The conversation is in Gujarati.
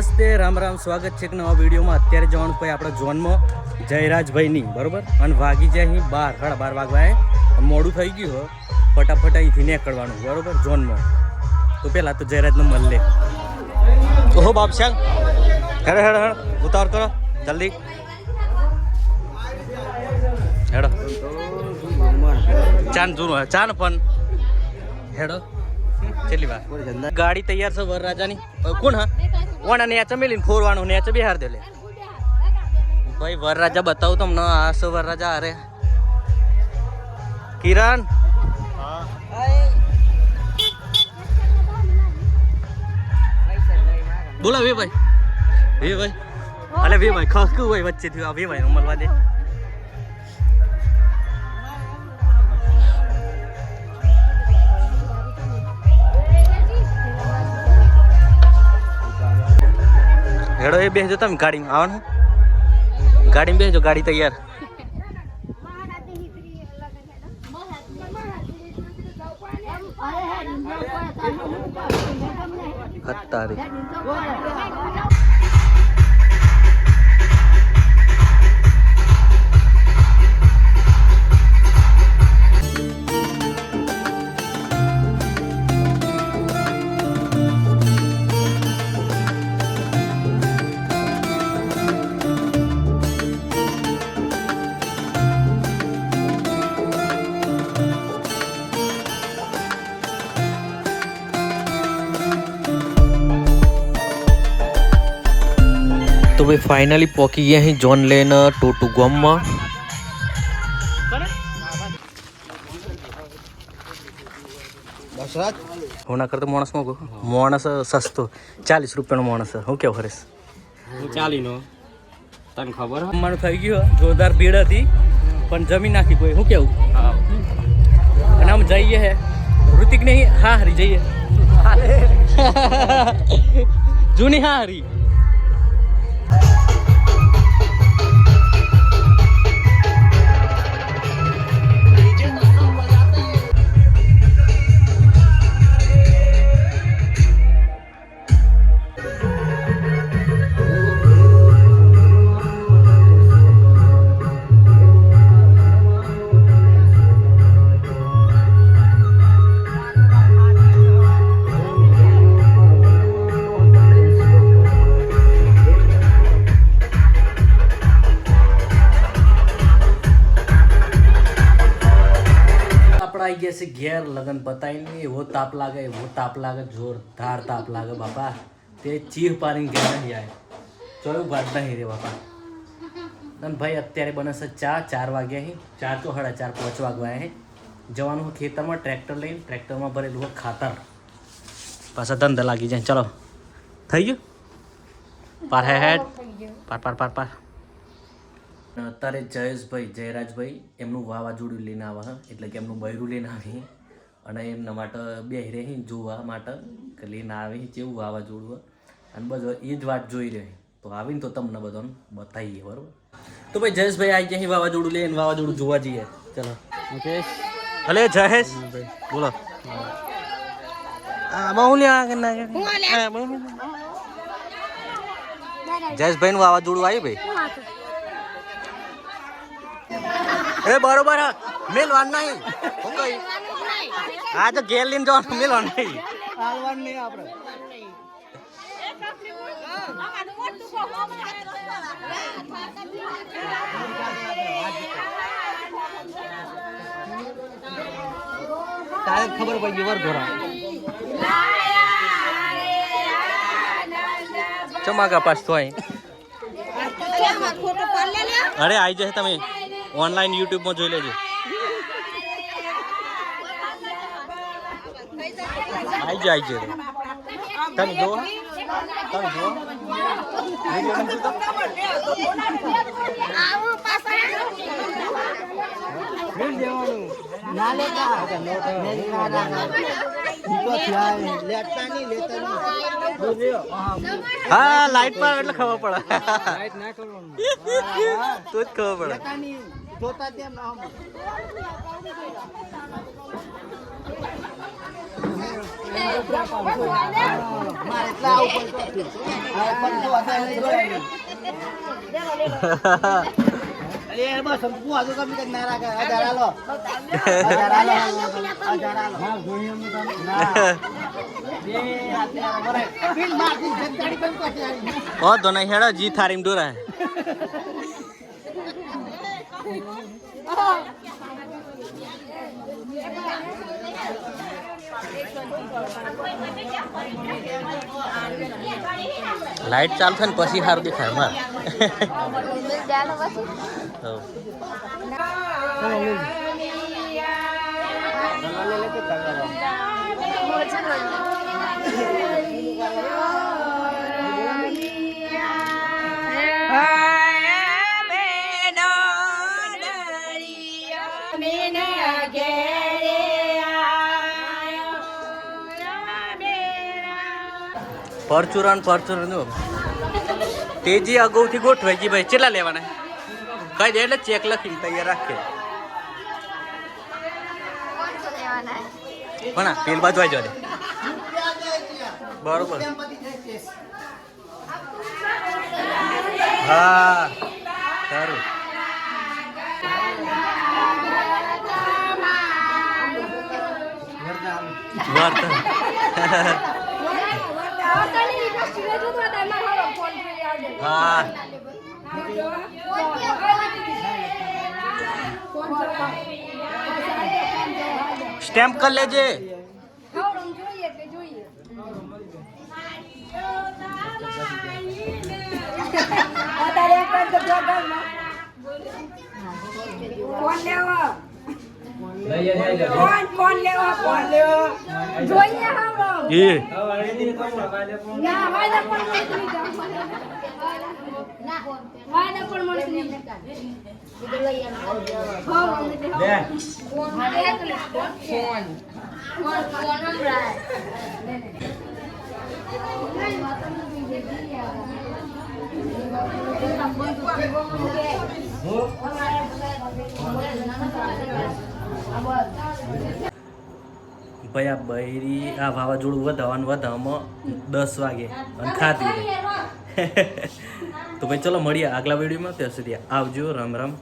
નમસ્તે રામ રામ, સ્વાગત છે એક નવા વિડીયોમાં. અત્યારે જવાનું ભાઈ આપણા ઝોનમાં જયરાજભાઈની બરોબર, અને વાગી જાય અહીં 12 સાડા 12 વાગવા મોડું થઈ ગયું હોય, ફટાફટ અહીંથી નીકળવાનું બરોબર ઝોનમાં. તો પહેલાં તો જયરાજને મળે. ઓહો બાપશાંગ, હેડો હેડો હેડો, ઉતાવળ કરો જલ્દી હેડો. ચાન જૂનું ચાન પણ હેડો. કેટલી વાર ગાડી તૈયાર છે વરરાજાની? કોણ હા કોણ નેચે મેલીને ફોરવાનું નેચે બિહાર દે લે ભાઈ. વરરાજા બતાવું તમને. આ છે વરરાજા. અરે કિરણ બોલો વે ભાઈ અલે વે ભાઈ ખસકું ભાઈ વચ્ચેથી આ વે ભાઈ મળવા દે. હેડો એ બેસજો તમે ગાડીમાં. આવવાનું ગાડીમાં બેસજો, ગાડી તૈયાર. અત્યારે તો ભાઈ ફાઇનલી પહોંચી ગયા અહીં જોન લેન ટોટુ ગામમાં. હોના કરતો માણસ મોગો માણસ સસ્તો 40 રૂપિયાનો માણસ. હું કેવું હરેશ? 40 નો તને ખબર જમવાનું થઈ ગયું. જોરદાર ભીડ હતી પણ જમી નાખી કોઈ. શું કેવું? અને આમ જઈએ હે ઋતિક નહીં હા હરી જઈએ જૂની હા હરી. आई गया से घेर लगन बताई एवो ताप लागे जोरदार ताप लागे बापा. ते चीह पारी घेर नहीं आए ચોયું ભાત નહીં રે બાપા. અને ભાઈ અત્યારે બને છે ચા. 4 વાગ્યા અહીં 4 તો 4:30 5 વાગવા અહીં જવાનું ખેતરમાં. ટ્રેક્ટર લઈને ટ્રેક્ટરમાં ભરેલું હોય ખાતર. પાછા ધંધા લાગી જાય. ચલો થઈ ગયું પાર હેડ પાર પાર પાર પાર. અત્યારે જયેશભાઈ જયરાજભાઈ એમનું વાવાઝોડું લઈને આવે એટલે કે એમનું બૈરું લઈને આવી અને એમના માટે બેહી રહી જોવા માટે કે લઈને આવી કેવું વાવાઝોડું હોય. અને બસ એ જ વાત જોઈ રહી. તો આવીને તો તમને બધાને બતાવીએ બરાબર. તો ભાઈ જયેશભાઈ આવી ગયા વાવાઝોડું લઈને. વાવાઝોડું જોવા જઈએ. ચલો મુકેશ. હલે જયેશ બોલો. જયેશભાઈ નું વાવાઝોડું આવ્યું ભાઈ. એ બરોબર મેલવાન નહીં. હું કઈ આ તો ગેર લઈને જવાનું મેલવાન નહીં. હાલવાન નહીં આપણે. તારે ખબર પડી વર ઘોડા ચમાકા પાસ તો અહીં. અરે આવી જશે તમે ઓનલાઈન યુટ્યુબમાં જોઈ લેજો. આવી જાય તમે જુઓ હા લાઈટ પર એટલે ખબર પડે. લાઈટ ના કરવાનું તો જ ખબર પડે. જોતા તેમ ના ઓ તો નહીં હેડો જી થારીમ દોરા લાઈટ ચાલુ થાય ને પછી સારું દેખાય માર પરચુરણ તેજી અગાઉથી ગોઠવાય કે ભાઈ કેટલા લેવાના કઈ દે એટલે ચેક લખીને તૈયાર રાખે પણ પેલ બાજુ આવી જવા બરોબર હા સારું હા સ્ટેમ્પ કરી લેજે ભાઈ આ બૈરી આ વાવાઝોડું વધાવવામાં 10 વાગે અને ખાતી તો ભાઈ ચલો મળીએ આગલા વિડીયોમાં ત્યાં સુધી આવજો રામ રામ